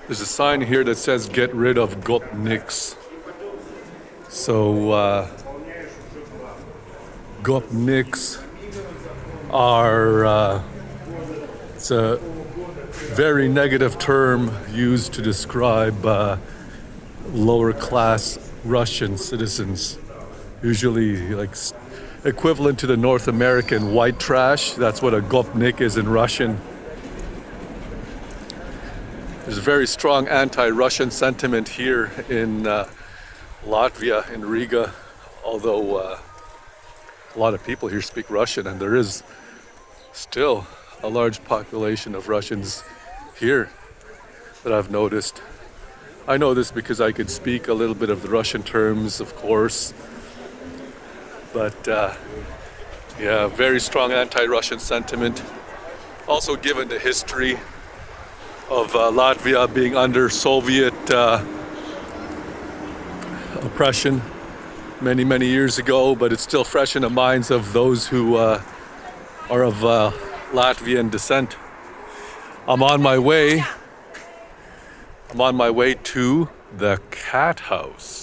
There's a sign here that says get rid of Gopniks. So Gopniks are it's a very negative term used to describe lower class Russian citizens, usually like equivalent to the North American white trash. That's what a gopnik is in Russian. There's a very strong anti-Russian sentiment here in Latvia, in Riga, although a lot of people here speak Russian, and there is still a large population of Russians here that I've noticed. I know this because I could speak a little bit of the Russian terms, of course, but yeah, very strong anti-Russian sentiment. Also, given the history of Latvia being under Soviet oppression many years ago, but it's still fresh in the minds of those who are of Latvian descent. I'm on my way to the cat house.